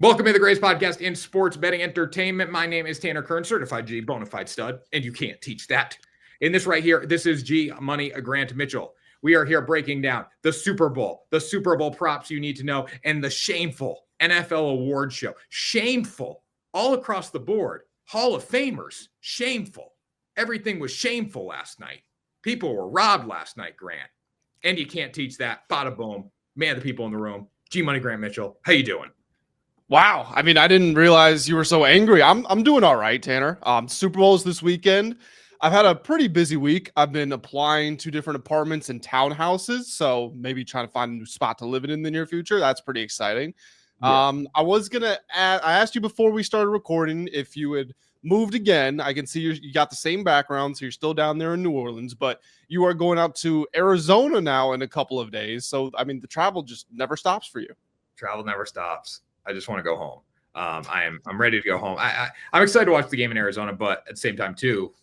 Welcome to the greatest podcast in sports betting entertainment. My name is Tanner Kern, certified G, bona fide stud, and you can't teach that. In this right here, this is G Money Grant Mitchell. We are here breaking down the Super Bowl props you need to know, and the shameful NFL award show. Shameful all across the board. Hall of Famers, shameful. Everything was shameful last night. People were robbed last night, Grant. And you can't teach that. Bada boom. Man, the people in the room. G Money Grant Mitchell. How you doing? Wow. I mean, I didn't realize you were so angry. I'm doing all right, Tanner. Super Bowl's this weekend. I've had a pretty busy week. I've been applying to different apartments and townhouses, so maybe trying to find a new spot to live in the near future. That's pretty exciting. Yeah. I asked you before we started recording if you had moved again. I can see you got the same background, so you're still down there in New Orleans, but you are going out to Arizona now in a couple of days. So, I mean, the travel just never stops for you. Travel never stops. I just want to go home. I'm ready to go home. I'm excited to watch the game in Arizona, but at the same time too,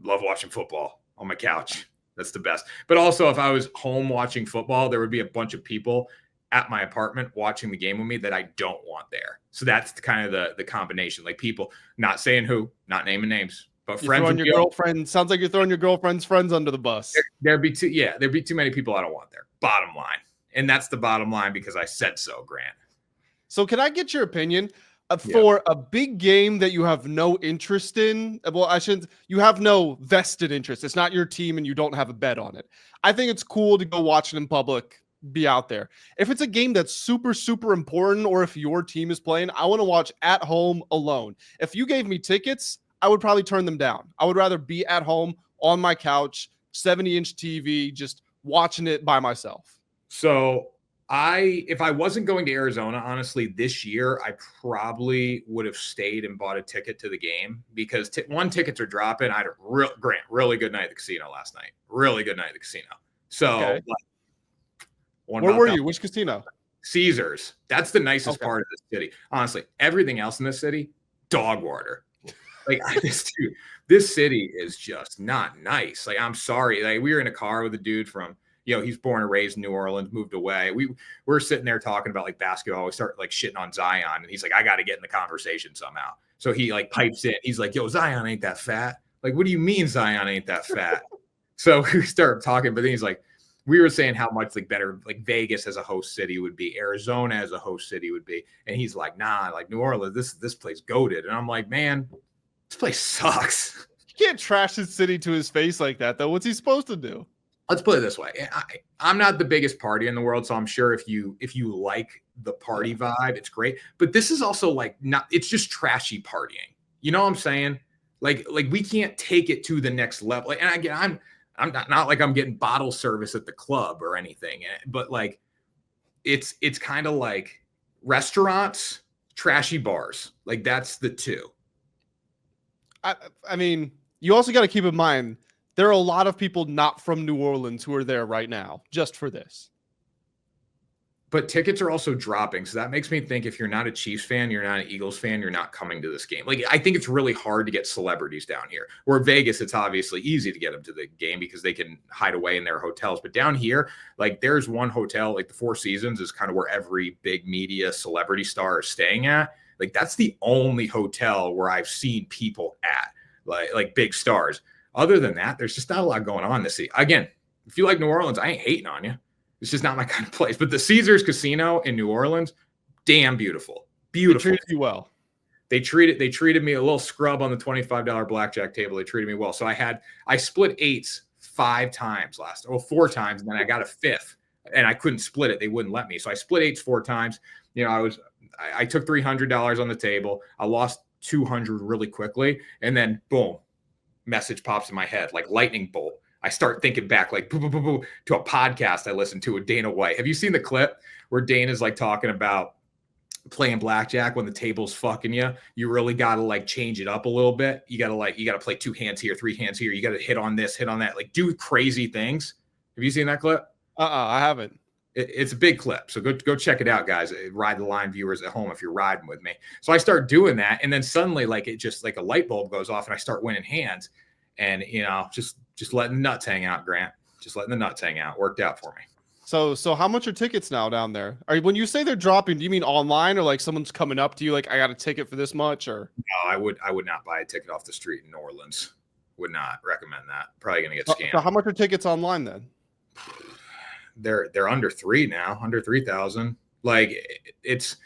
love watching football on my couch. That's the best. But also, if I was home watching football, there would be a bunch of people at my apartment watching the game with me that I don't want there. So that's kind of the combination. Like people, not saying who, not naming names, but you're friends. Your girlfriend sounds like you're throwing your girlfriend's friends under the bus. There'd be too many people I don't want there. Bottom line, and that's the bottom line because I said so, Grant. So can I get your opinion for a big game that you have no interest in? Well, you have no vested interest. It's not your team and you don't have a bet on it. I think it's cool to go watch it in public, be out there. If it's a game that's super, super important, or if your team is playing, I want to watch at home alone. If you gave me tickets, I would probably turn them down. I would rather be at home on my couch, 70-inch TV, just watching it by myself. So if I wasn't going to Arizona, honestly, this year, I probably would have stayed and bought a ticket to the game because tickets are dropping. I had a really good night at the casino last night. Really good night at the casino. So, okay. Where were you? Which casino? Caesars. That's the nicest part of the city. Honestly, everything else in this city, dog water. Like this city is just not nice. Like, I'm sorry. Like, we were in a car with a dude from, he's born and raised in New Orleans, moved away. We're sitting there talking about like basketball. We start like shitting on Zion, and he's like, I got to get in the conversation somehow. So he like pipes in. He's like, yo, Zion ain't that fat. Like, what do you mean Zion ain't that fat? So we start talking, but then he's like, we were saying how much like better like Vegas as a host city would be, Arizona as a host city would be. And he's like, nah, like New Orleans, this place goated. And I'm like, man, this place sucks. You can't trash his city to his face like that, though. What's he supposed to do? Let's put it this way. I'm not the biggest party in the world, so I'm sure if you like the party vibe, it's great. But this is also like it's just trashy partying. You know what I'm saying? Like we can't take it to the next level. And again, I'm not like I'm getting bottle service at the club or anything, but like it's kind of like restaurants, trashy bars. Like that's the two. I mean, you also got to keep in mind, there are a lot of people not from New Orleans who are there right now just for this. But tickets are also dropping. So that makes me think if you're not a Chiefs fan, you're not an Eagles fan, you're not coming to this game. Like, I think it's really hard to get celebrities down here. Where Vegas, it's obviously easy to get them to the game because they can hide away in their hotels. But down here, like there's one hotel, like the Four Seasons is kind of where every big media celebrity star is staying at. Like that's the only hotel where I've seen people at, like big stars. Other than that, there's just not a lot going on this city. Again, if you like New Orleans, I ain't hating on you. It's just not my kind of place. But the Caesars Casino in New Orleans, damn beautiful. Beautiful. They treated you well. They treated me a little scrub on the $25 blackjack table. They treated me well. So I split eights 4 times, and then I got a fifth. And I couldn't split it. They wouldn't let me. So I split eights 4 times. I took $300 on the table. I lost $200 really quickly. And then boom, message pops in my head like lightning bolt. I start thinking back like boo, boo, boo, boo, to a podcast I listened to with Dana White. Have you seen the clip where Dana's like talking about playing blackjack when the table's fucking you? You really got to like change it up a little bit. You got to play 2 hands here, 3 hands here. You got to hit on this, hit on that, like do crazy things. Have you seen that clip? I haven't. It's a big clip. So go check it out, guys. Ride the Line viewers at home if you're riding with me. So I start doing that. And then suddenly like it just like a light bulb goes off and I start winning hands. And, just letting the nuts hang out, Grant. Just letting the nuts hang out. Worked out for me. So how much are tickets now down there? When you say they're dropping, do you mean online or like someone's coming up to you like I got a ticket for this much or? No, I would not buy a ticket off the street in New Orleans. Would not recommend that. Probably gonna get So scammed. how much are tickets online then? They're under 3 now, under 3,000. Like it's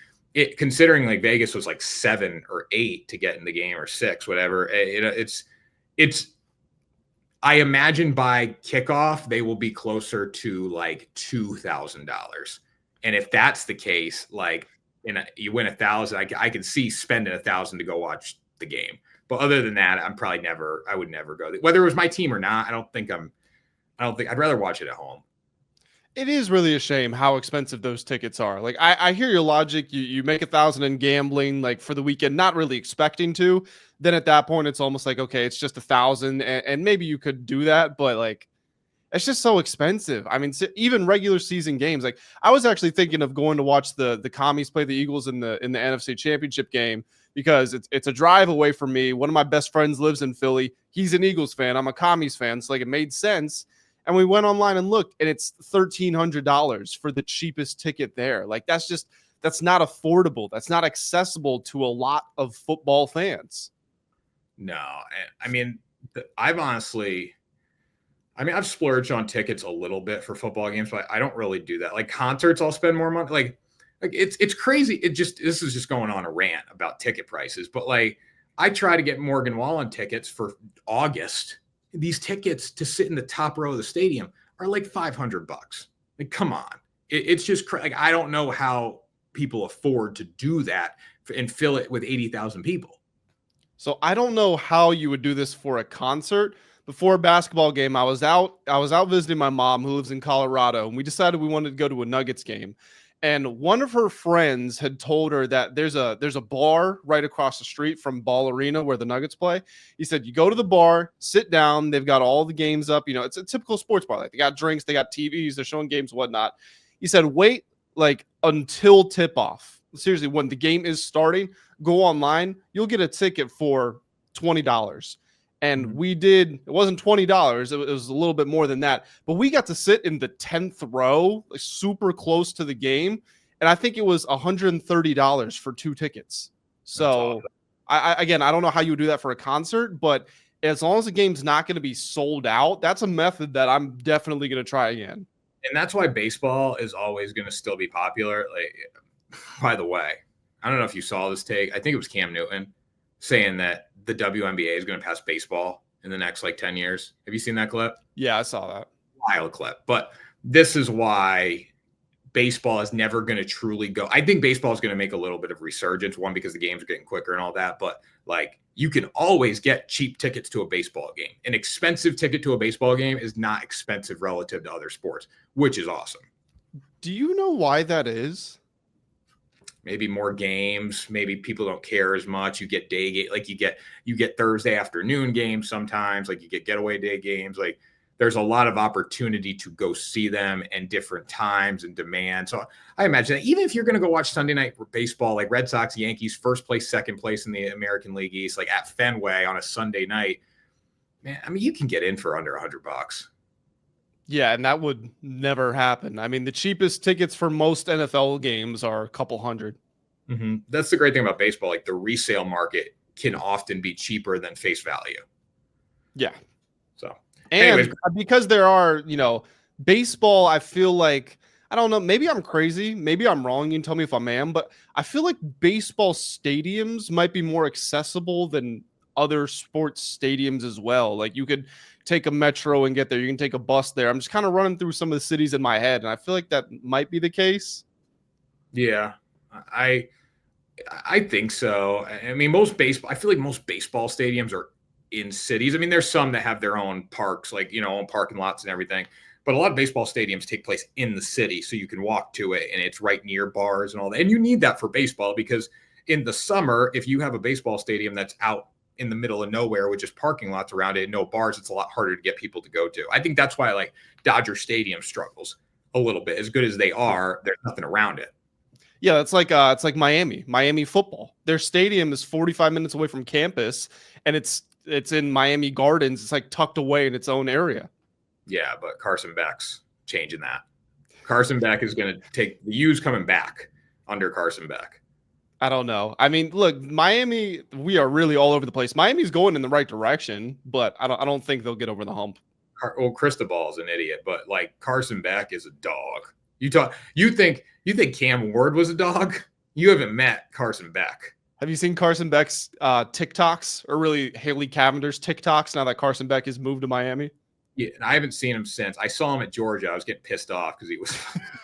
considering like Vegas was like 7 or 8 to get in the game or 6, whatever. It's I imagine by kickoff they will be closer to like $2,000. And if that's the case, like you win 1,000, I can see spending 1,000 to go watch the game. But other than that, I would never go. Whether it was my team or not, I don't think I'd rather watch it at home. It is really a shame how expensive those tickets are. Like I hear your logic. You make 1,000 in gambling like for the weekend, not really expecting to. Then at that point, it's almost like, okay, it's just 1,000 and maybe you could do that, but like, it's just so expensive. I mean, even regular season games, like I was actually thinking of going to watch the Commies play the Eagles in the NFC Championship game because it's a drive away from me. One of my best friends lives in Philly. He's an Eagles fan. I'm a Commies fan. So like it made sense. And we went online and looked, and it's $1,300 for the cheapest ticket there. Like that's not affordable. That's not accessible to a lot of football fans. No, I mean, I've splurged on tickets a little bit for football games, but I don't really do that. Like concerts, I'll spend more money. Like it's crazy. This is just going on a rant about ticket prices, but like I try to get Morgan Wallen tickets for August. These tickets to sit in the top row of the stadium are like $500. Like, come on. It's just like, I don't know how people afford to do that and fill it with 80,000 people. So I don't know how you would do this for a concert. Before a basketball game, I was out visiting my mom who lives in Colorado, and we decided we wanted to go to a Nuggets game. And one of her friends had told her that there's a bar right across the street from Ball Arena where the Nuggets play. He said, you go to the bar, sit down. They've got all the games up. You know, it's a typical sports bar. Like they got drinks, they got TVs, they're showing games, whatnot. He said, wait like until tip off. Seriously, when the game is starting, go online. You'll get a ticket for $20. And we did, it wasn't $20. It was a little bit more than that. But we got to sit in the 10th row, like super close to the game. And I think it was $130 for 2 tickets. So awesome. I don't know how you would do that for a concert, but as long as the game's not going to be sold out, that's a method that I'm definitely going to try again. And that's why baseball is always going to still be popular. Like, by the way, I don't know if you saw this take. I think it was Cam Newton saying that the WNBA is going to pass baseball in the next like 10 years. Have you seen that clip? Yeah, I saw that. Wild clip. But this is why baseball is never going to truly go. I think baseball is going to make a little bit of resurgence. One, because the games are getting quicker and all that. But like you can always get cheap tickets to a baseball game. An expensive ticket to a baseball game is not expensive relative to other sports, which is awesome. Do you know why that is? Maybe more games. Maybe people don't care as much. You get day game, like you get Thursday afternoon games sometimes. Like you get getaway day games. Like there's a lot of opportunity to go see them and different times and demand. So I imagine that even if you're going to go watch Sunday night baseball, like Red Sox, Yankees, first place, second place in the American League East, like at Fenway on a Sunday night, man, I mean, you can get in for under $100. Yeah, and that would never happen. I mean, the cheapest tickets for most NFL games are a couple hundred. Mm-hmm. That's the great thing about baseball. Like the resale market can often be cheaper than face value. Yeah. So, and anyways, because there are, baseball, I feel like, I don't know, maybe I'm crazy, maybe I'm wrong. You can tell me if I am, but I feel like baseball stadiums might be more accessible than other sports stadiums as well. Like you could take a metro and get there. You can take a bus there. I'm just kind of running through some of the cities in my head, and I feel like that might be the case. Yeah, I think so. I mean, I feel like most baseball stadiums are in cities. I mean, there's some that have their own parks, like, own parking lots and everything. But a lot of baseball stadiums take place in the city, so you can walk to it, and it's right near bars and all that. And you need that for baseball because in the summer, if you have a baseball stadium that's out in the middle of nowhere with just parking lots around it and no bars, it's a lot harder to get people to go to. I think that's why like Dodger Stadium struggles a little bit. As good as they are, there's nothing around it. Yeah, it's like Miami football. Their stadium is 45 minutes away from campus, and it's in Miami Gardens. It's like tucked away in its own area. Yeah, but Carson Beck's changing that. Carson Beck is going to take the U's coming back under Carson Beck. I don't know. I mean, look, Miami, we are really all over the place. Miami's going in the right direction, but I don't think they'll get over the hump. Well, Cristobal is an idiot, but like Carson Beck is a dog. You think Cam Ward was a dog? You haven't met Carson Beck. Have you seen Carson Beck's TikToks, or really Haley Cavender's TikToks now that Carson Beck has moved to Miami? Yeah, and I haven't seen him since. I saw him at Georgia. I was getting pissed off because he was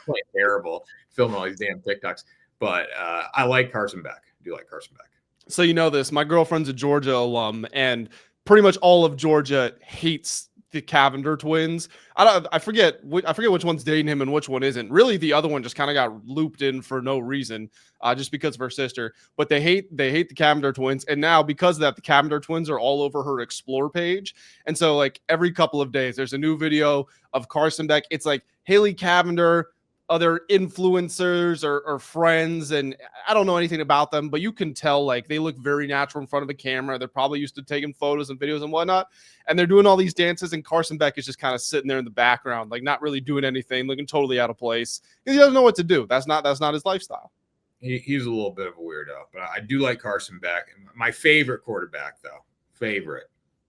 playing terrible, filming all these damn TikToks. But I like Carson Beck. I do like Carson Beck. So you know this. My girlfriend's a Georgia alum, and pretty much all of Georgia hates the Cavender twins. I forget which one's dating him and which one isn't. Really, the other one just kind of got looped in for no reason, just because of her sister. But they hate the Cavender twins, and now because of that, the Cavender twins are all over her Explore page. And so, like every couple of days, there's a new video of Carson Beck. It's like Haley Cavender, other influencers or friends, and I don't know anything about them, but you can tell like they look very natural in front of the camera. They're probably used to taking photos and videos and whatnot, and they're doing all these dances, and Carson Beck is just kind of sitting there in the background, like not really doing anything, looking totally out of place because he doesn't know what to do. That's not his lifestyle. He's a little bit of a weirdo, but I do like Carson Beck. My favorite quarterback, though,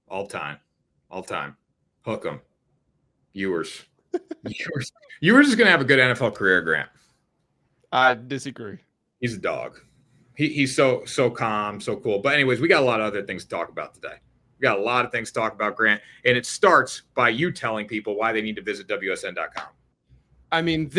all time, hook 'em, Ewers. Ewers is going to have a good NFL career, Grant. I disagree. He's a dog. He's so calm, so cool. But anyways, we got a lot of other things to talk about today. We got a lot of things to talk about, Grant. And it starts by you telling people why they need to visit WSN.com. I mean,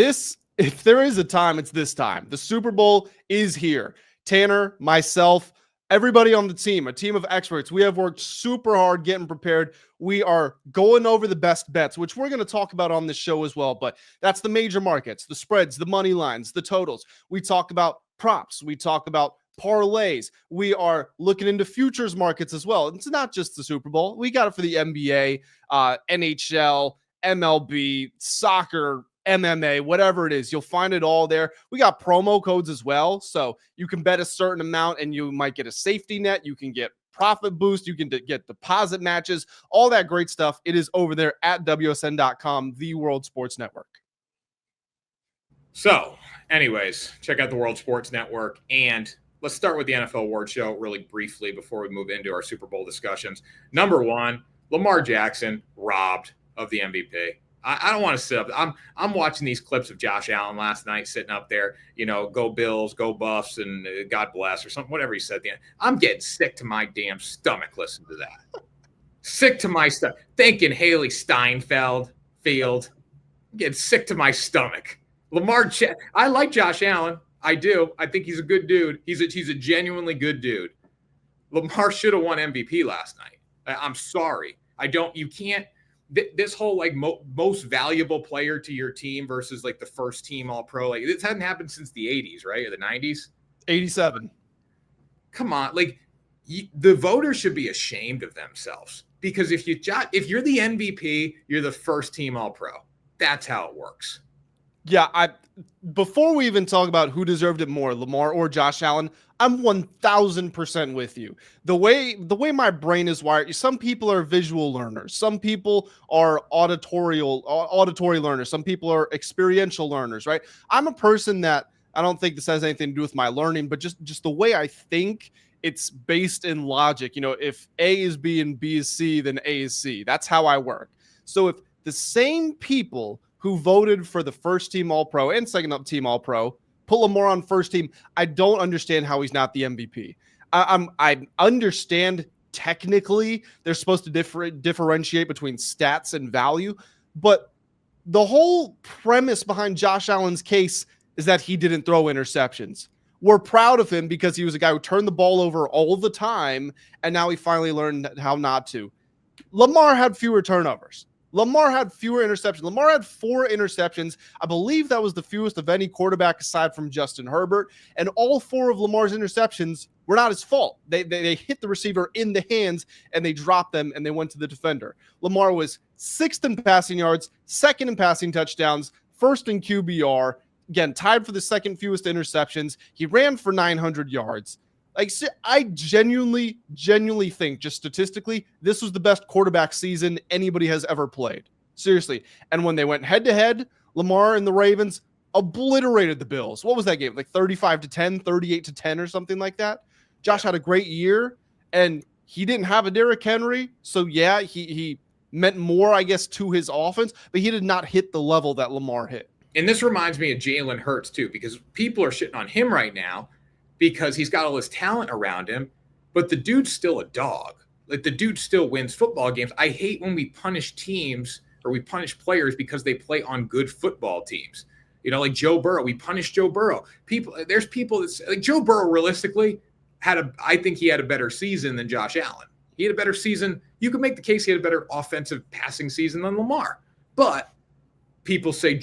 if there is a time, it's this time. The Super Bowl is here. Tanner, myself, everybody on the team, a team of experts. We have worked super hard getting prepared. We are going over the best bets, which we're going to talk about on this show as well. But that's the major markets, the spreads, the money lines, the totals. We talk about props. We talk about parlays. We are looking into futures markets as well. It's not just the Super Bowl. We got it for the NBA, NHL, MLB, soccer, MMA, whatever it is. You'll find it all there. We got promo codes as well. So you can bet a certain amount and you might get a safety net. You can get profit boost. You can get deposit matches, all that great stuff. It is over there at WSN.com, the World Sports Network. So anyways, check out the World Sports Network, and let's start with the NFL award show really briefly before we move into our Super Bowl discussions. Number one, Lamar Jackson robbed of the MVP. I don't want to sit up. I'm watching these clips of Josh Allen last night sitting up there, go Bills, go Buffs, and God bless or something, whatever he said at the end. I'm getting sick to my damn stomach listening to that. Sick to my stomach. Thinking Haley Steinfeld field. I'm getting sick to my stomach. I like Josh Allen. I do. I think he's a good dude. He's a genuinely good dude. Lamar should have won MVP last night. I'm sorry. You can't. This whole like most valuable player to your team versus like the first team all pro, like this hadn't happened since the 80s, right? Or the 90s? 87. Come on. Like the voters should be ashamed of themselves, because if you're the MVP, you're the first team all pro. That's how it works. Yeah, before we even talk about who deserved it more, Lamar or Josh Allen, I'm 1000% with you. The way my brain is wired, some people are visual learners, some people are auditory learners, some people are experiential learners, right? I'm a person that, I don't think this has anything to do with my learning, but just the way I think, it's based in logic. If A is B and B is C, then A is C. That's how I work. So if the same people who voted for the first team All-Pro and second team All-Pro put Lamar on first team, I don't understand how he's not the MVP. I understand technically they're supposed to differentiate between stats and value, but the whole premise behind Josh Allen's case is that he didn't throw interceptions. We're proud of him because he was a guy who turned the ball over all the time, and now he finally learned how not to. Lamar had fewer turnovers. Lamar had fewer interceptions. Lamar had 4 interceptions. I believe that was the fewest of any quarterback aside from Justin Herbert. And all 4 of Lamar's interceptions were not his fault. They hit the receiver in the hands and they dropped them and they went to the defender. Lamar was 6th in passing yards, 2nd in passing touchdowns, 1st in QBR. Again, tied for the 2nd fewest interceptions. He ran for 900 yards. Like, I genuinely think, just statistically, this was the best quarterback season anybody has ever played. Seriously. And when they went head-to-head, Lamar and the Ravens obliterated the Bills. What was that game? Like 35-10, 38-10 or something like that. Josh had a great year, and he didn't have a Derrick Henry. So yeah, he meant more, I guess, to his offense, but he did not hit the level that Lamar hit. And this reminds me of Jalen Hurts too, because people are shitting on him right now because he's got all this talent around him, but the dude's still a dog. Like the dude still wins football games. I hate when we punish teams or we punish players because they play on good football teams. You know, like Joe Burrow, we punish Joe Burrow. There's people that's like Joe Burrow realistically I think he had a better season than Josh Allen. He had a better season. You could make the case he had a better offensive passing season than Lamar. But people say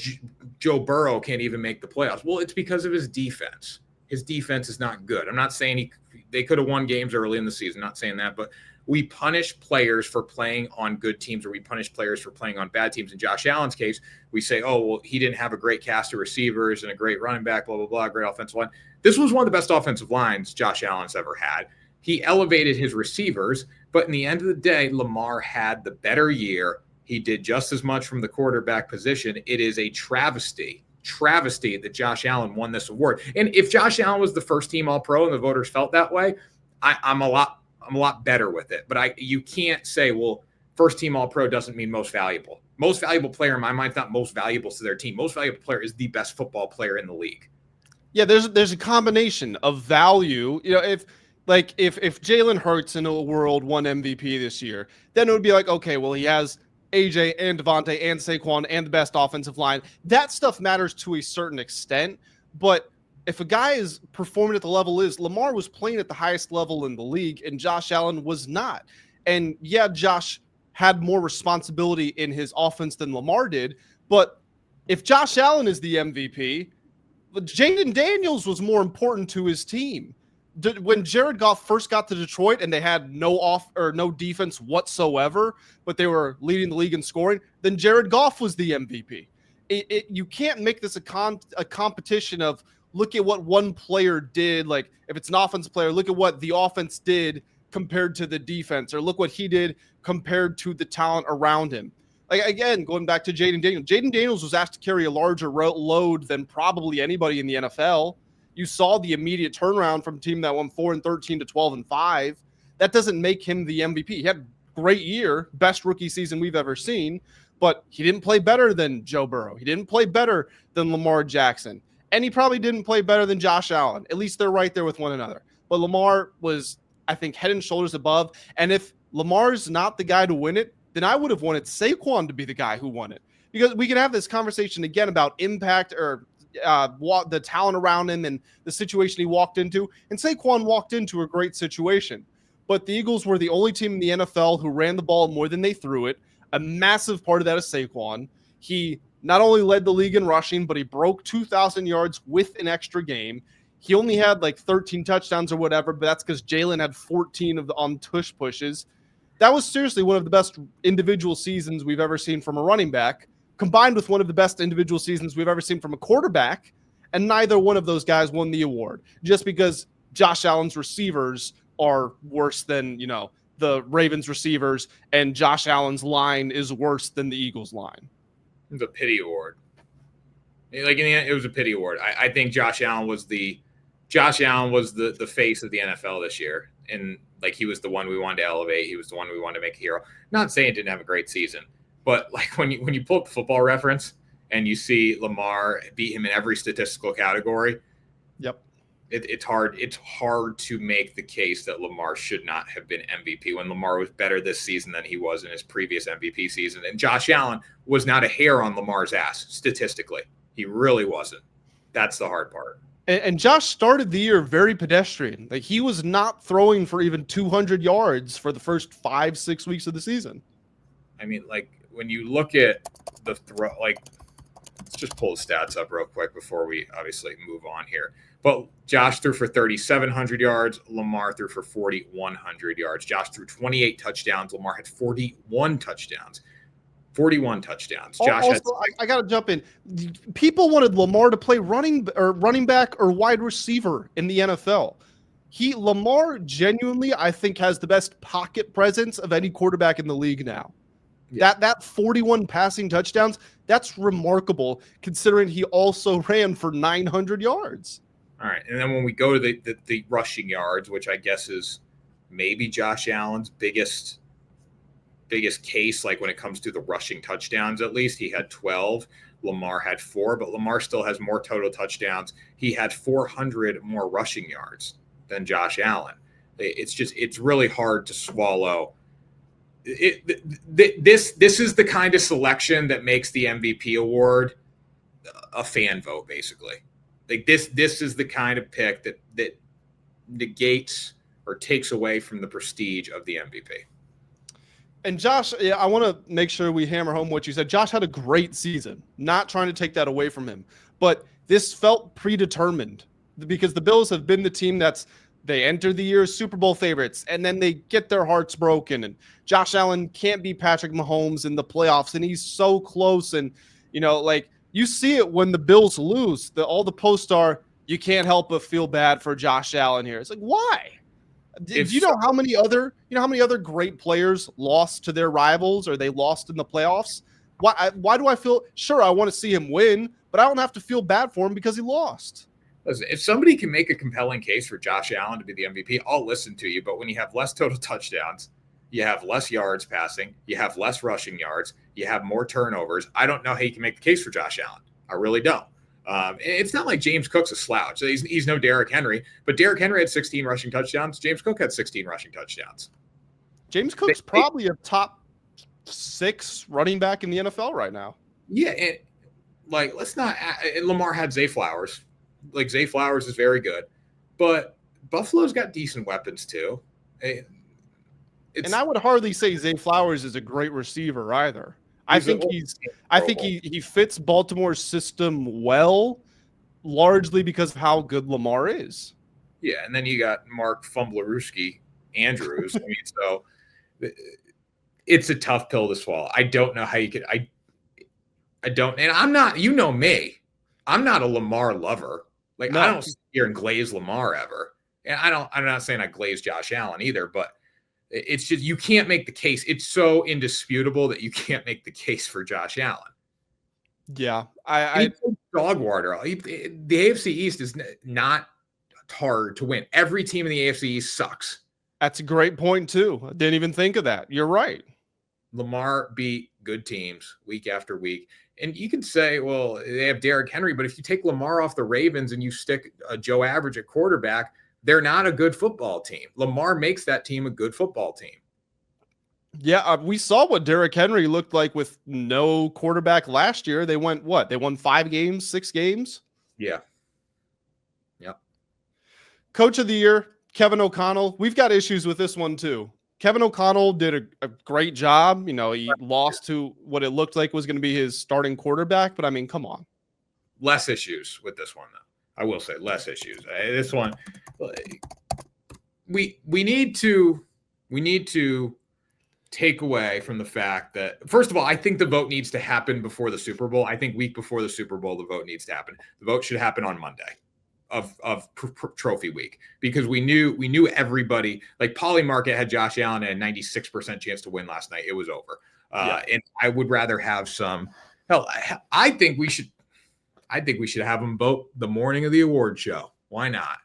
Joe Burrow can't even make the playoffs. Well, it's because of his defense. His defense is not good. I'm not saying they could have won games early in the season. I'm not saying that, but we punish players for playing on good teams, or we punish players for playing on bad teams. In Josh Allen's case, we say, oh, well, he didn't have a great cast of receivers and a great running back, blah, blah, blah, great offensive line. This was one of the best offensive lines Josh Allen's ever had. He elevated his receivers, but in the end of the day, Lamar had the better year. He did just as much from the quarterback position. It is a travesty that Josh Allen won this award. And if Josh Allen was the first team All-Pro and the voters felt that way, I'm a lot better with it. But you can't say, well, first team All-Pro doesn't mean most valuable. Most valuable player in my mind is not most valuable to their team. Most valuable player is the best football player in the league. Yeah, there's a combination of value. You know, if Jalen Hurts in a world won MVP this year, then it would be like, okay, well, he has AJ and Devontae and Saquon and the best offensive line. That stuff matters to a certain extent. But if a guy is performing at the level Lamar was playing at the highest level in the league and Josh Allen was not. And yeah, Josh had more responsibility in his offense than Lamar did. But if Josh Allen is the MVP, Jayden Daniels was more important to his team. When Jared Goff first got to Detroit and they had no defense whatsoever, but they were leading the league in scoring, then Jared Goff was the MVP. You can't make this a competition of look at what one player did. Like if it's an offensive player, look at what the offense did compared to the defense, or look what he did compared to the talent around him. Like again, going back to Jayden Daniels. Jayden Daniels was asked to carry a larger load than probably anybody in the NFL. You saw the immediate turnaround from a team that won 4-13 to 12-5. That doesn't make him the MVP. He had a great year, best rookie season we've ever seen, but he didn't play better than Joe Burrow. He didn't play better than Lamar Jackson. And he probably didn't play better than Josh Allen. At least they're right there with one another. But Lamar was, I think, head and shoulders above. And if Lamar's not the guy to win it, then I would have wanted Saquon to be the guy who won it. Because we can have this conversation again about impact or the talent around him and the situation he walked into. And Saquon walked into a great situation. But the Eagles were the only team in the NFL who ran the ball more than they threw it. A massive part of that is Saquon. He not only led the league in rushing, but he broke 2,000 yards with an extra game. He only had like 13 touchdowns or whatever, but that's because Jalen had 14 on tush pushes. That was seriously one of the best individual seasons we've ever seen from a running back, combined with one of the best individual seasons we've ever seen from a quarterback, and neither one of those guys won the award just because Josh Allen's receivers are worse than, the Ravens receivers, and Josh Allen's line is worse than the Eagles line. It was a pity award. Like in the end, it was a pity award. I think Josh Allen was the face of the NFL this year, and like he was the one we wanted to elevate. He was the one we wanted to make a hero. Not saying didn't have a great season, but like when you pull up the Football Reference and you see Lamar beat him in every statistical category, yep, it's hard to make the case that Lamar should not have been MVP when Lamar was better this season than he was in his previous MVP season. And Josh Allen was not a hair on Lamar's ass statistically. He really wasn't. That's the hard part. And Josh started the year very pedestrian. Like he was not throwing for even 200 yards for the first 5-6 weeks of the season. I mean, like when you look at the throw, like let's just pull the stats up real quick before we obviously move on here. But Josh threw for 3,700 yards. Lamar threw for 4,100 yards. Josh threw 28 touchdowns. Lamar had 41 touchdowns. 41 touchdowns. Josh also, I got to jump in. People wanted Lamar to play running back or wide receiver in the NFL. Lamar genuinely, I think, has the best pocket presence of any quarterback in the league now. Yeah. That 41 passing touchdowns, That's remarkable considering he also ran for 900 yards. All right. And then when we go to the rushing yards, which I guess is maybe Josh Allen's biggest case, like when it comes to the rushing touchdowns, at least he had 12. Lamar had 4, but Lamar still has more total touchdowns. He had 400 more rushing yards than Josh Allen. It's really hard to swallow. This is the kind of selection that makes the MVP award a fan vote, basically. Like this is the kind of pick that negates or takes away from the prestige of the MVP. And Josh, yeah, I want to make sure we hammer home what you said. Josh had a great season, not trying to take that away from him, but this felt predetermined because the Bills have been the team they enter the year as Super Bowl favorites and then they get their hearts broken. And Josh Allen can't beat Patrick Mahomes in the playoffs. And he's so close. And, like you see it when the Bills lose, all the posts are, you can't help but feel bad for Josh Allen here. It's like, why? Do you know how many other great players lost to their rivals or they lost in the playoffs? Why do I feel sure I want to see him win, but I don't have to feel bad for him because he lost? Listen, if somebody can make a compelling case for Josh Allen to be the MVP, I'll listen to you. But when you have less total touchdowns, you have less yards passing, you have less rushing yards, you have more turnovers, I don't know how you can make the case for Josh Allen. I really don't. It's not like James Cook's a slouch. He's no Derrick Henry, but Derrick Henry had 16 rushing touchdowns. James Cook had 16 rushing touchdowns. James Cook's probably a top 6 running back in the NFL right now. Yeah, and let's not. And Lamar had Zay Flowers. Like Zay Flowers is very good, but Buffalo's got decent weapons too. And I would hardly say Zay Flowers is a great receiver either. I think he fits Baltimore's system well, largely because of how good Lamar is. Yeah, and then you got Mark Fumblerooski Andrews. I mean, so it's a tough pill to swallow. I don't know how you could. I don't, and I'm not. You know me, I'm not a Lamar lover. Like no. I don't sit here and glaze Lamar ever, and I'm not saying I glaze Josh Allen either, but. It's just you can't make the case. It's so indisputable that you can't make the case for Josh Allen. Yeah, dog water. The AFC East is not hard to win. Every team in the AFC East sucks. That's a great point too. I didn't even think of that. You're right. Lamar beat good teams week after week. And you can say, well, they have Derrick Henry, but if you take Lamar off the Ravens and you stick Joe Average at quarterback, they're not a good football team. Lamar makes that team a good football team. Yeah, we saw what Derrick Henry looked like with no quarterback last year. They went what? They won 5 games, 6 games? Yeah. Yep. Coach of the year, Kevin O'Connell. We've got issues with this one too. Kevin O'Connell did a great job. He lost to what it looked like was going to be his starting quarterback, but I mean, come on. Less issues with this one though. I will say less issues. This one, we need to take away from the fact that, first of all, I think the vote needs to happen before the Super Bowl. I think week before the Super Bowl, the vote needs to happen. The vote should happen on Monday of trophy week because we knew everybody. Like Paulie Market had Josh Allen at a 96% chance to win last night. It was over. And I would rather have some. Hell, I think we should have them vote the morning of the award show. Why not?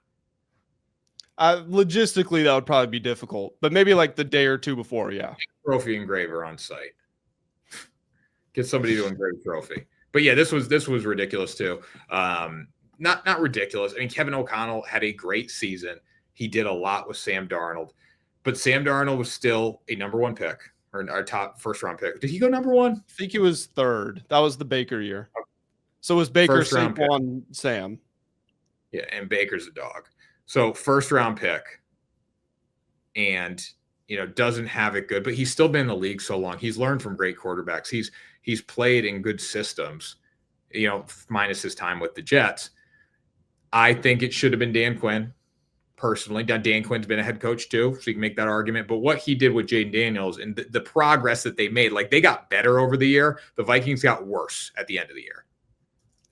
Logistically, that would probably be difficult, but maybe like the day or two before, yeah. Trophy engraver on site. Get somebody to engrave a trophy. But yeah, this was ridiculous too. Not ridiculous. I mean, Kevin O'Connell had a great season. He did a lot with Sam Darnold, but Sam Darnold was still a number 1 pick or our top first-round pick. Did he go number 1? I think he was 3rd. That was the Baker year. Okay. So it was Baker, Saquon, Sam. Yeah, and Baker's a dog. So first-round pick and, doesn't have it good, but he's still been in the league so long. He's learned from great quarterbacks. He's played in good systems, minus his time with the Jets. I think it should have been Dan Quinn, personally. Dan Quinn's been a head coach too, so you can make that argument. But what he did with Jayden Daniels and the progress that they made, like they got better over the year. The Vikings got worse at the end of the year.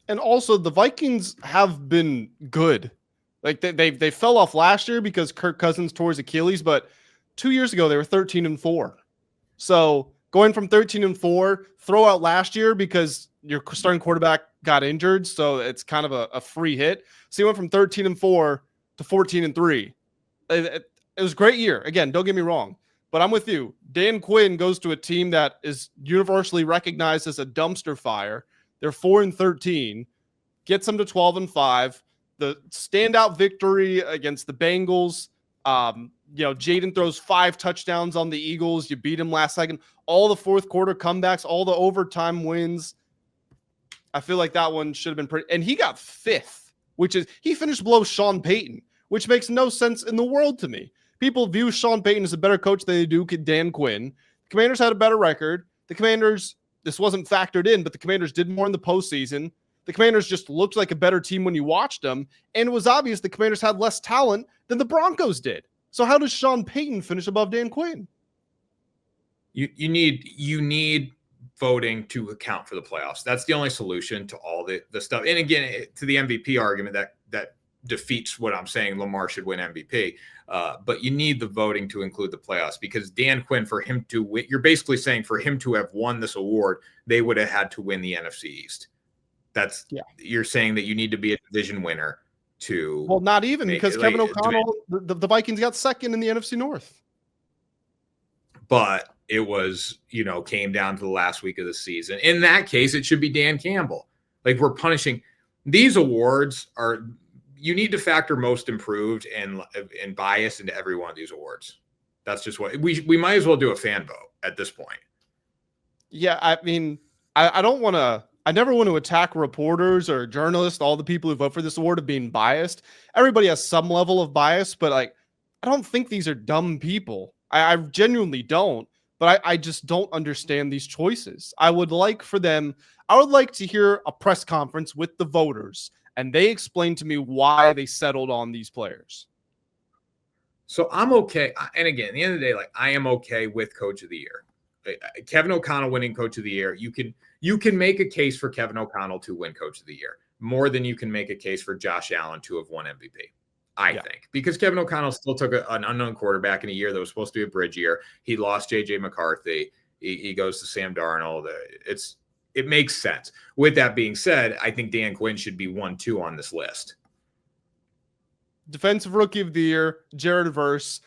And also the Vikings have been good. Like they fell off last year because Kirk Cousins tore his Achilles, but 2 years ago they were 13-4. So Going from 13-4, throw out last year because your starting quarterback got injured, so it's kind of a free hit. So you went from 13-4 to 14-3. It was a great year. Again, don't get me wrong, but I'm with you. Dan Quinn goes to a team that is universally recognized as a dumpster fire. They're 4-13, gets them to 12-5. The standout victory against the Bengals. Jayden throws 5 touchdowns on the Eagles. You beat him last second. All the fourth quarter comebacks, all the overtime wins. I feel like that one should have been pretty. And he got 5th, which is he finished below Sean Payton, which makes no sense in the world to me. People view Sean Payton as a better coach than they do Dan Quinn. The Commanders had a better record. The Commanders, this wasn't factored in, but the Commanders did more in the postseason. The Commanders just looked like a better team when you watched them. And it was obvious the Commanders had less talent than the Broncos did. So how does Sean Payton finish above Dan Quinn? You need voting to account for the playoffs. That's the only solution to all the stuff. And again, to the MVP argument that defeats what I'm saying, Lamar should win MVP. But you need the voting to include the playoffs because Dan Quinn, for him to win, you're basically saying for him to have won this award, they would have had to win the NFC East. You're saying that you need to be a division winner to. Well, not even because Kevin O'Connell, the Vikings got second in the NFC North. But it was, came down to the last week of the season. In that case, it should be Dan Campbell. Like we're punishing these awards you need to factor most improved and bias into every one of these awards. That's just what we might as well do a fan vote at this point. Yeah. I mean, I never want to attack reporters or journalists, all the people who vote for this award of being biased. Everybody has some level of bias, but I don't think these are dumb people. I genuinely don't, but I just don't understand these choices. I would like to hear a press conference with the voters and they explain to me why they settled on these players. So I'm okay. And again, at the end of the day, I am okay with Coach of the Year. Kevin O'Connell winning Coach of the Year. You can make a case for Kevin O'Connell to win Coach of the Year more than you can make a case for Josh Allen to have won MVP. I think because Kevin O'Connell still took an unknown quarterback in a year that was supposed to be a bridge year. He lost J.J. McCarthy. He goes to Sam Darnold. It makes sense. With that being said, I think Dan Quinn should be 1-2 on this list. Defensive Rookie of the Year, Jared Verse.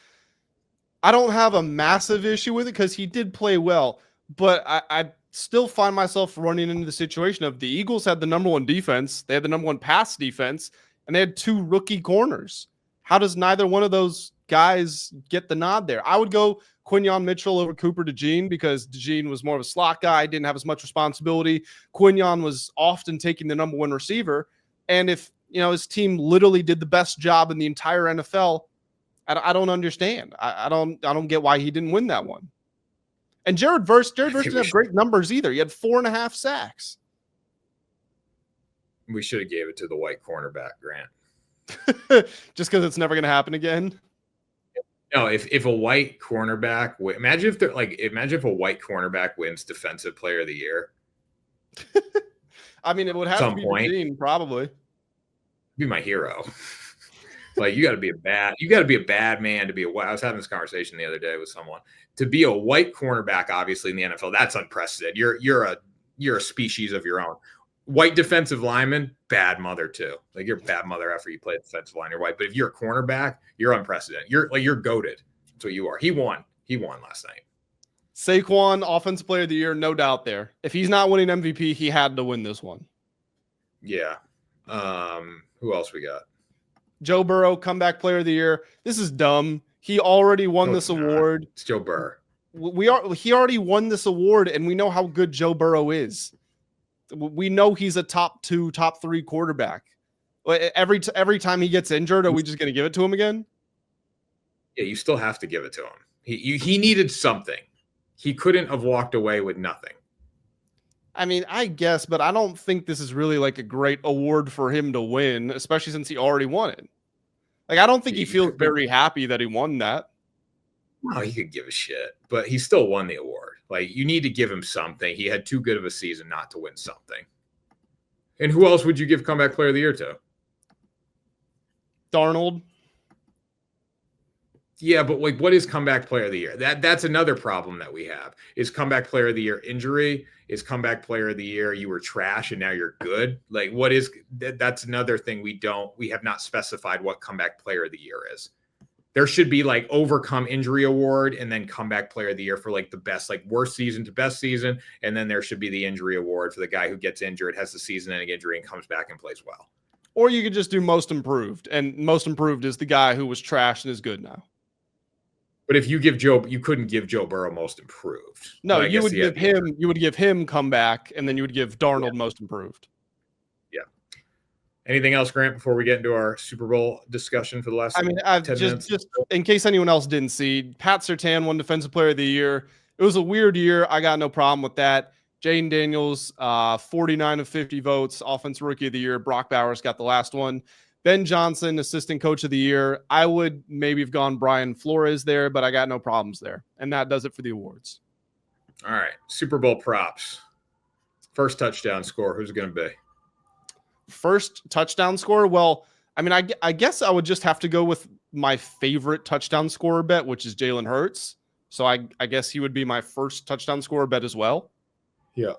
I don't have a massive issue with it because he did play well, but I still find myself running into the situation of the Eagles had the number 1 defense. They had the number 1 pass defense, and they had 2 rookie corners. How does neither one of those guys get the nod there? I would go Quinyon Mitchell over Cooper DeJean because DeJean was more of a slot guy, didn't have as much responsibility. Quinyon was often taking the number 1 receiver. And if, his team literally did the best job in the entire NFL, I don't understand. I don't get why he didn't win that one. And Jared Verse didn't have great numbers either. He had 4.5 sacks. We should have gave it to the white cornerback, Grant. Just because it's never going to happen again. No, if a white cornerback, imagine if a white cornerback wins Defensive Player of the Year. I mean, it would have to be DeJean, probably. Be my hero. You got to be a bad man to be a white. I was having this conversation the other day with someone. To be a white cornerback, obviously in the NFL, that's unprecedented. You're a species of your own. White defensive lineman, bad mother too. You're a bad mother after you play defensive line. You're white, but if you're a cornerback, you're unprecedented. You're goated. That's what you are. He won last night. Saquon, Offensive Player of the Year, no doubt there. If he's not winning MVP, he had to win this one. Yeah. Who else we got? Joe Burrow, Comeback Player of the Year. This is dumb. He already won this award. It's Joe Burrow. He already won this award, and we know how good Joe Burrow is. We know he's a top 2, top 3 quarterback. Every time he gets injured, are we just going to give it to him again? Yeah, you still have to give it to him. He needed something. He couldn't have walked away with nothing. I mean, I guess, but I don't think this is really a great award for him to win, especially since he already won it. I don't think he feels very happy that he won that. No, he could give a shit, but he still won the award. You need to give him something. He had too good of a season not to win something. And who else would you give Comeback Player of the Year to? Darnold. Yeah, but like, what is comeback player of the year? That's another problem that we have. Is comeback player of the year injury? Is comeback player of the year you were trash and now you're good? Like, what is that's another thing we have not specified what comeback player of the year is. There should be like overcome injury award and then comeback player of the year for like the best, like worst season to best season. And then there should be the injury award for the guy who gets injured, has the season ending injury and comes back and plays well. Or you could just do most improved. And most improved is the guy who was trash and is good now. But if you couldn't give Joe Burrow most improved. No, you would give him comeback, and then you would give Darnold most improved. Yeah. Anything else, Grant, before we get into our Super Bowl discussion for the last 10 minutes? Just in case anyone else didn't see, Pat Surtain won Defensive Player of the Year. It was a weird year. I got no problem with that. Jayden Daniels, 49 of 50 votes, Offensive Rookie of the Year. Brock Bowers got the last one. Ben Johnson, Assistant Coach of the Year. I would maybe have gone Brian Flores there, but I got no problems there. And that does it for the awards. All right. Super Bowl props. First touchdown score. Who's it going to be? First touchdown score? Well, I mean, I guess I would just have to go with my favorite touchdown scorer bet, which is Jalen Hurts. So I guess he would be my first touchdown scorer bet as well. Yeah.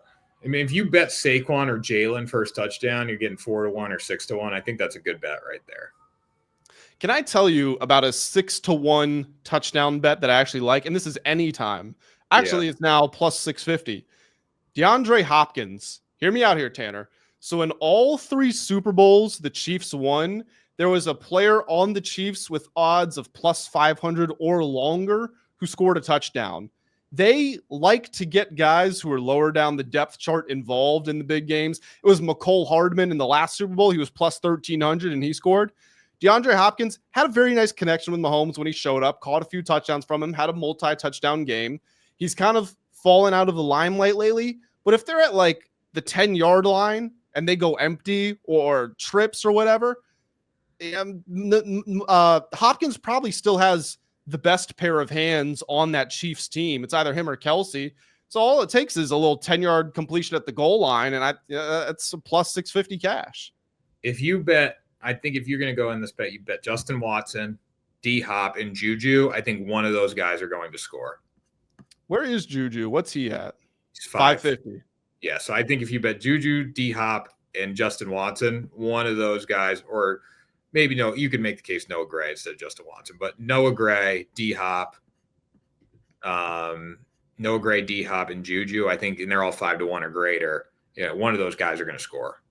I mean, if you bet Saquon or Jalen first touchdown, you're getting 4-1 or 6-1. I think that's a good bet right there. Can I tell you about a 6-1 touchdown bet that I actually like? And this is anytime. Actually, It's now plus 650. DeAndre Hopkins. Hear me out here, Tanner. So in all 3 Super Bowls the Chiefs won, there was a player on the Chiefs with odds of plus 500 or longer who scored a touchdown. They like to get guys who are lower down the depth chart involved in the big games. It was McCole Hardman in the last Super Bowl. He was plus 1,300 and he scored. DeAndre Hopkins had a very nice connection with Mahomes when he showed up, caught a few touchdowns from him, had a multi-touchdown game. He's kind of fallen out of the limelight lately, but if they're at like the 10-yard line and they go empty or trips or whatever, Hopkins probably still has the best pair of hands on that Chiefs team. It's either him or Kelsey. So all it takes is a little 10-yard completion at the goal line, and it's a plus 650 cash. If you bet, I think if you're going to go in this bet, you bet Justin Watson, D-Hop, and Juju. I think one of those guys are going to score. Where is Juju? What's he at? He's 550. Yeah, so I think if you bet Juju, D-Hop, and Justin Watson, one of those guys, or maybe you could make the case Noah Gray instead of Justin Watson, but Noah Gray, D-Hop, and Juju, I think, and they're all 5-1 or greater. Yeah, one of those guys are going to score.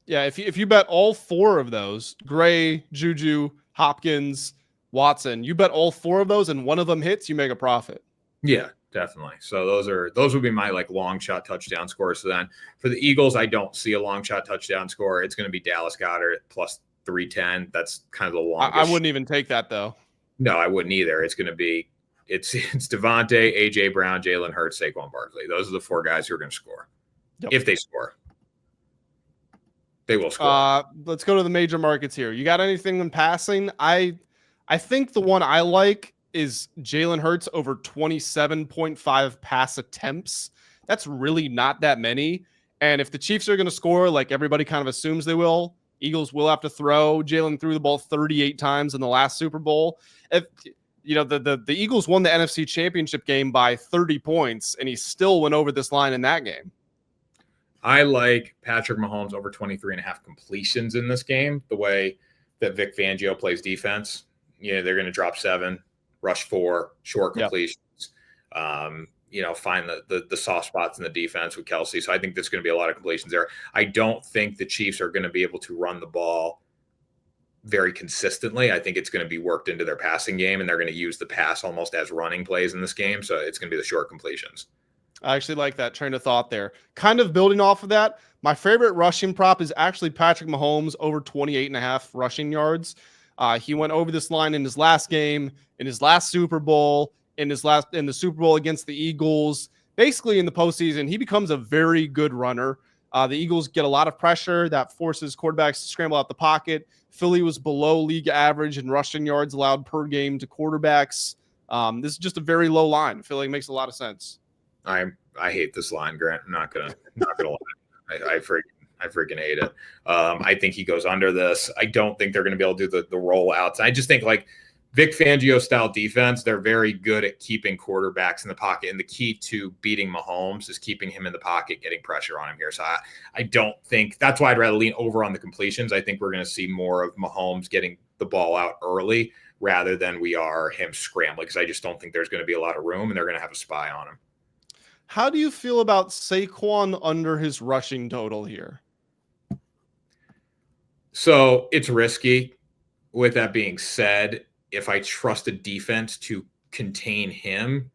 Yeah, if you bet all 4 of those, Gray, Juju, Hopkins, Watson, you bet all 4 of those and one of them hits, you make a profit. Yeah, definitely. So those would be my like long shot touchdown scores. So then for the Eagles, I don't see a long shot touchdown score. It's going to be Dallas Goedert plus 310. That's kind of the longest. I wouldn't even take that though. No, I wouldn't either. It's going to be it's Devontae, AJ Brown, Jalen Hurts, Saquon Barkley. Those are the 4 guys who are going to score. Yep. If they score, they will score. Let's go to the major markets here. You got anything in passing? I think the one I like is Jalen Hurts over 27.5 pass attempts. That's really not that many. And if the Chiefs are going to score, like everybody kind of assumes they will, Eagles will have to throw. Jalen threw the ball 38 times in the last Super Bowl. If the Eagles won the NFC Championship game by 30 points, and he still went over this line in that game. I like Patrick Mahomes over 23.5 completions in this game, the way that Vic Fangio plays defense. They're going to drop 7, rush 4, short completions. Yep. Find the soft spots in the defense with Kelsey. So I think there's going to be a lot of completions there. I don't think the Chiefs are going to be able to run the ball very consistently. I think it's going to be worked into their passing game, and they're going to use the pass almost as running plays in this game. So it's going to be the short completions. I actually like that train of thought there. Kind of building off of that, my favorite rushing prop is actually Patrick Mahomes over 28.5 rushing yards. He went over this line in his last game, in his last Super Bowl, in the Super Bowl against the Eagles. Basically, in the postseason, he becomes a very good runner. The Eagles get a lot of pressure that forces quarterbacks to scramble out the pocket. Philly was below league average in rushing yards allowed per game to quarterbacks. This is just a very low line. I feel like it makes a lot of sense. I hate this line, Grant. I'm not gonna lie. I freaking hate it. I think he goes under this. I don't think they're going to be able to do the rollouts. I just think like Vic Fangio style defense, they're very good at keeping quarterbacks in the pocket. And the key to beating Mahomes is keeping him in the pocket, getting pressure on him here. So I don't think that's why I'd rather lean over on the completions. I think we're going to see more of Mahomes getting the ball out early rather than we are him scrambling, because I just don't think there's going to be a lot of room and they're going to have a spy on him. How do you feel about Saquon under his rushing total here? So it's risky. With that being said, if I trust a defense to contain him,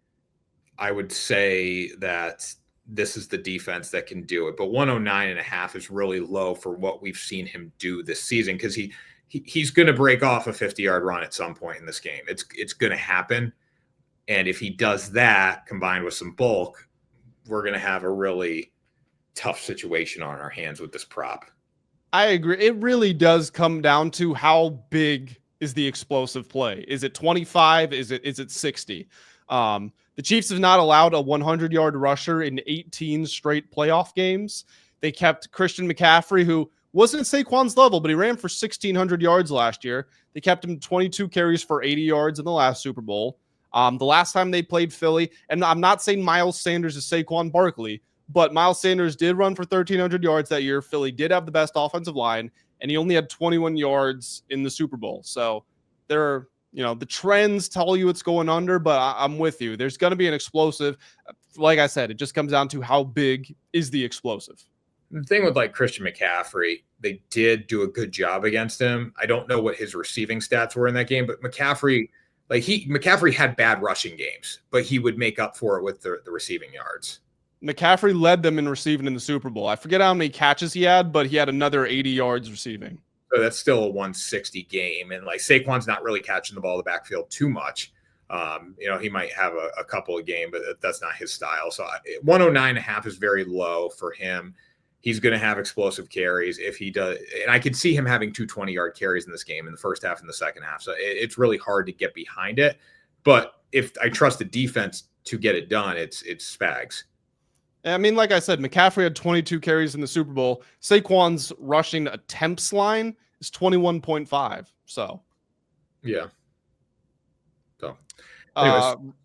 I would say that this is the defense that can do it. But 109.5 is really low for what we've seen him do this season, because he's going to break off a 50-yard run at some point in this game. It's going to happen. And if he does that combined with some bulk, we're going to have a really tough situation on our hands with this prop. I agree. It really does come down to how big is the explosive play. Is it 25? Is it 60? The Chiefs have not allowed a 100-yard rusher in 18 straight playoff games. They kept Christian McCaffrey, who wasn't Saquon's level, but he ran for 1,600 yards last year. They kept him 22 carries for 80 yards in the last Super Bowl. The last time they played Philly, and I'm not saying Miles Sanders is Saquon Barkley, but Miles Sanders did run for 1,300 yards that year. Philly did have the best offensive line, and he only had 21 yards in the Super Bowl. So the trends tell you it's going under, but I'm with you. There's going to be an explosive. Like I said, it just comes down to how big is the explosive. The thing with like Christian McCaffrey, they did do a good job against him. I don't know what his receiving stats were in that game, but McCaffrey had bad rushing games, but he would make up for it with the receiving yards. McCaffrey led them in receiving in the Super Bowl. I forget how many catches he had, but he had another 80 yards receiving. So that's still a 160 game. And like Saquon's not really catching the ball in the backfield too much. He might have a couple a game, but that's not his style. So 109.5 is very low for him. He's going to have explosive carries if he does. And I could see him having 220-yard carries in this game in the first half and the second half. So it's really hard to get behind it. But if I trust the defense to get it done, it's Spags. I mean, like I said, McCaffrey had 22 carries in the Super Bowl. Saquon's rushing attempts line is 21.5. So, yeah. So,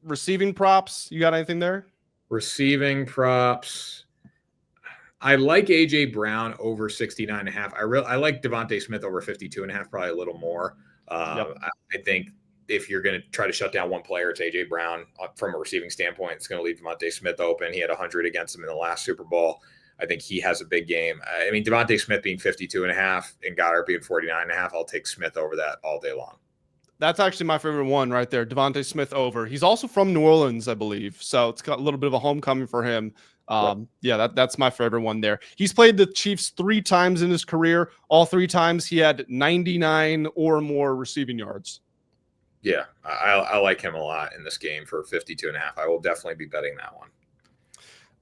receiving props, you got anything there? Receiving props. I like AJ Brown over 69.5. I like Devontae Smith over 52.5, probably a little more. Yep. I think if you're going to try to shut down one player, it's AJ Brown. From a receiving standpoint, it's going to leave Devontae Smith open. He had 100 against him in the last Super Bowl. I think he has a big game. I mean, Devontae Smith being 52.5 and Goddard being 49.5, I'll take Smith over that all day long. That's actually my favorite one right there, Devontae Smith over. He's also from New Orleans, I believe, so it's got a little bit of a homecoming for him. Yeah, that's my favorite one there. He's played the Chiefs 3 times in his career. All 3 times he had 99 or more receiving yards. Yeah, I like him a lot in this game for 52.5. I will definitely be betting that one.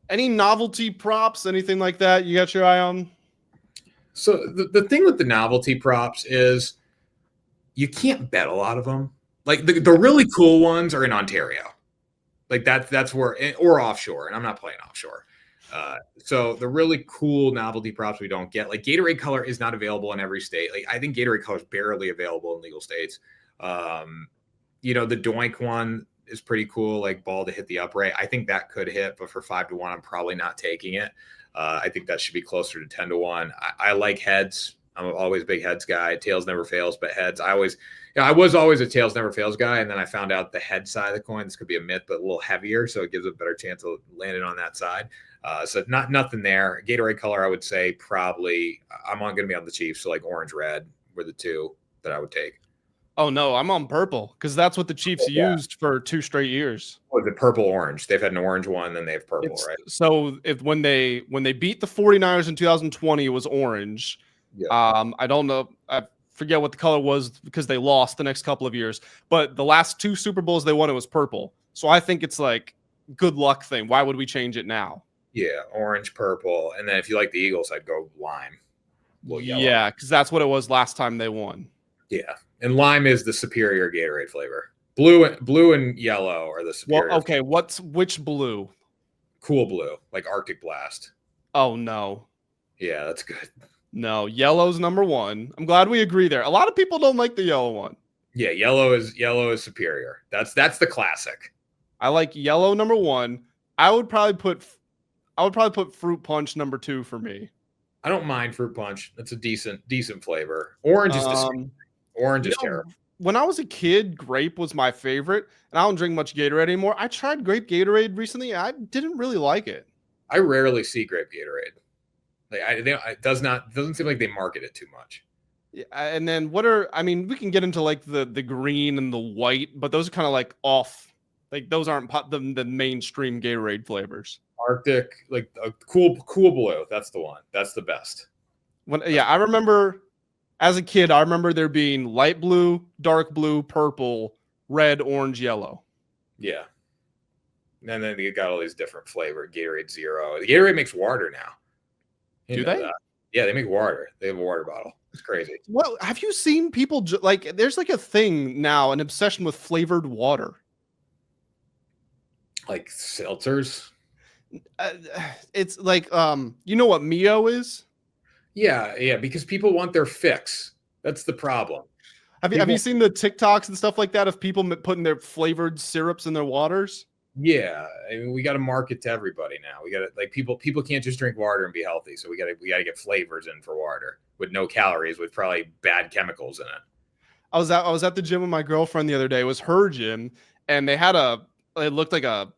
Any novelty props, anything like that you got your eye on? So the thing with the novelty props is you can't bet a lot of them. Like the really cool ones are in Ontario. Like that's where, or offshore, and I'm not playing offshore. So the really cool novelty props we don't get, like Gatorade color is not available in every state. Like I think Gatorade color is barely available in legal states. The Doink one is pretty cool, like ball to hit the upright. I think that could hit, but for 5-1, I'm probably not taking it. I think that should be closer to 10-1. I like heads. I'm always a big heads guy. Tails never fails, but heads. I was always a tails never fails guy, and then I found out the head side of the coin. This could be a myth, but a little heavier, so it gives a better chance of landing on that side. So nothing there. Gatorade color, I would say probably I'm going to be on the Chiefs, so like orange red were the 2 that I would take. Oh no, I'm on purple because that's what the Chiefs used for 2 straight years. Oh, the purple orange. They've had an orange one, then they have purple, right? So when they beat the 49ers in 2020, it was orange. Yeah. I don't know. I forget what the color was because they lost the next couple of years. But the last 2 Super Bowls they won, it was purple. So I think it's like good luck thing. Why would we change it now? Yeah, orange, purple, and then if you like the Eagles, I'd go lime. Yeah, because that's what it was last time they won. Yeah, and lime is the superior Gatorade flavor. Blue and yellow are the superior. Well, okay, which blue? Cool blue, like Arctic Blast. Oh no. Yeah, that's good. No, yellow's number 1. I'm glad we agree there. A lot of people don't like the yellow one. Yeah, yellow is superior. That's the classic. I like yellow number 1. I would probably put fruit punch number 2 for me. I don't mind fruit punch. That's a decent flavor. Orange is disgusting. Orange is terrible. When I was a kid, grape was my favorite, and I don't drink much Gatorade anymore. I tried grape Gatorade recently. I didn't really like it. I rarely see grape Gatorade. It doesn't seem like they market it too much. Yeah, and then we can get into like the green and the white, but those are kind of like off. Like those aren't the mainstream Gatorade flavors. Arctic, like a cool blue. That's the one. That's the best. I remember as a kid, I remember there being light blue, dark blue, purple, red, orange, yellow. Yeah. And then you got all these different flavor. Gatorade Zero. The Gatorade makes water now. Do they? Yeah, they make water. They have a water bottle. It's crazy. Well, have you seen people like? There's like a thing now, an obsession with flavored water. Like seltzers. It's like you know what Mio is? Yeah, because people want their fix. That's the problem. Have you seen the TikToks and stuff like that of people putting their flavored syrups in their waters? Yeah, I mean, we got to market to everybody now. We got to like people can't just drink water and be healthy. So we got to get flavors in for water with no calories, with probably bad chemicals in it. I was at the gym with my girlfriend the other day. It was her gym, and they had it looked like a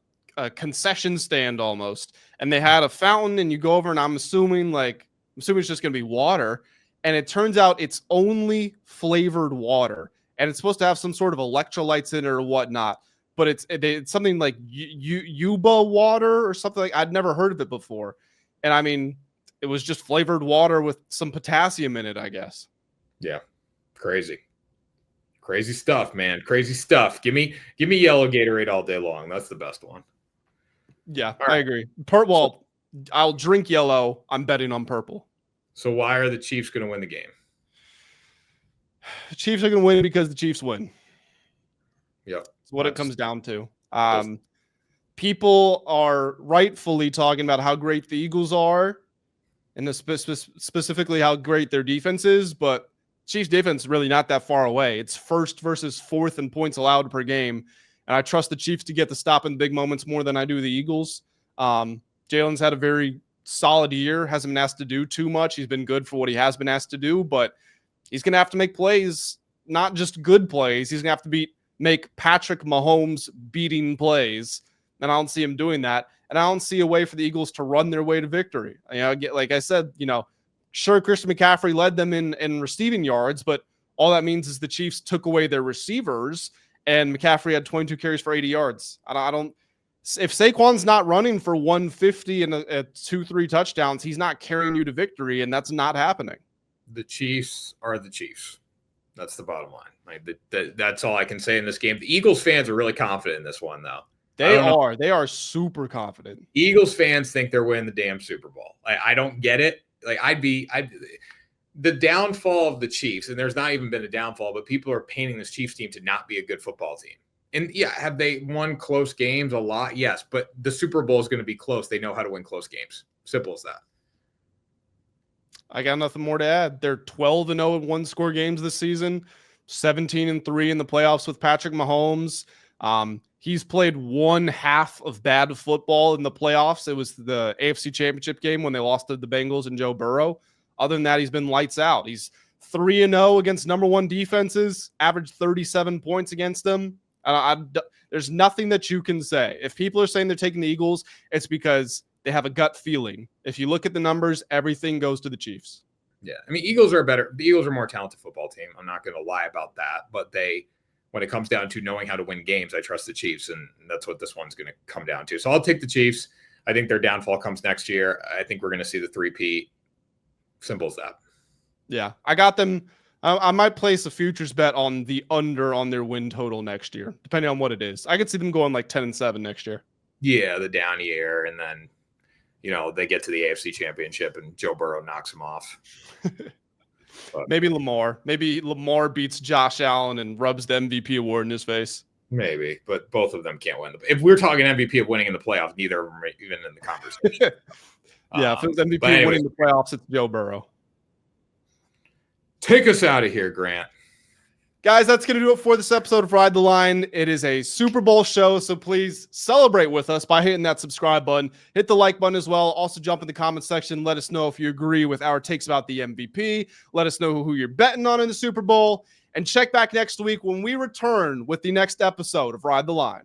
concession stand almost, and they had a fountain, and you go over, and I'm assuming it's just gonna be water, and it turns out it's only flavored water, and it's supposed to have some sort of electrolytes in it or whatnot. But it's something like Yuba water or something like I'd never heard of it before. And I mean, it was just flavored water with some potassium in it, I guess. Yeah. Crazy stuff, man. Crazy stuff. Give me yellow Gatorade all day long. That's the best one. Yeah, right. I agree. I'll drink yellow. I'm betting on purple. So why are the Chiefs going to win the game? The Chiefs are going to win because the Chiefs win. Yep. That's what it comes down to. People are rightfully talking about how great the Eagles are and specifically how great their defense is, but Chiefs defense is really not that far away. It's first versus fourth in points allowed per game. And I trust the Chiefs to get the stop in the big moments more than I do the Eagles. Jalen's had a very solid year, hasn't been asked to do too much. He's been good for what he has been asked to do, but he's going to have to make plays, not just good plays. He's going to have to make Patrick Mahomes beating plays, and I don't see him doing that. And I don't see a way for the Eagles to run their way to victory. Like I said, sure, Christian McCaffrey led them in receiving yards, but all that means is the Chiefs took away their receivers, and McCaffrey had 22 carries for 80 yards. I don't. If Saquon's not running for 150 and 2-3 touchdowns, he's not carrying you to victory, and that's not happening. The Chiefs are the Chiefs. That's the bottom line. That's all I can say in this game. The Eagles fans are really confident in this one, though. They are super confident. Eagles fans think they're winning the damn Super Bowl. I don't get it. The downfall of the Chiefs, and there's not even been a downfall, but people are painting this Chiefs team to not be a good football team. And yeah, have they won close games a lot? Yes, but the Super Bowl is going to be close. They know how to win close games. Simple as that. I got nothing more to add. They're 12-0 in one-score games this season, 17-3 in the playoffs with Patrick Mahomes. He's played one half of bad football in the playoffs. It was the AFC Championship game when they lost to the Bengals and Joe Burrow. Other than that, he's been lights out. He's 3-0 against number one defenses, averaged 37 points against them. There's nothing that you can say. If people are saying they're taking the Eagles, it's because they have a gut feeling. If you look at the numbers, everything goes to the Chiefs. Yeah. I mean, the Eagles are a more talented football team. I'm not going to lie about that. But when it comes down to knowing how to win games, I trust the Chiefs. And that's what this one's going to come down to. So I'll take the Chiefs. I think their downfall comes next year. I think we're going to see the three-peat. Simple as that. Yeah. I got them. I might place a futures bet on the under on their win total next year, depending on what it is. I could see them going like 10-7 next year. Yeah, the down year. And then, they get to the AFC Championship and Joe Burrow knocks them off. Maybe Lamar. Maybe Lamar beats Josh Allen and rubs the MVP award in his face. Maybe, but both of them can't win. If we're talking MVP of winning in the playoffs, neither of them are even in the conversation. Yeah, if it's MVP of winning the playoffs, it's Joe Burrow. Take us out of here, Grant. Guys, that's going to do it for this episode of Ride the Line. It is a Super Bowl show, so please celebrate with us by hitting that subscribe button. Hit the like button as well. Also, jump in the comment section. Let us know if you agree with our takes about the MVP. Let us know who you're betting on in the Super Bowl. And check back next week when we return with the next episode of Ride the Line.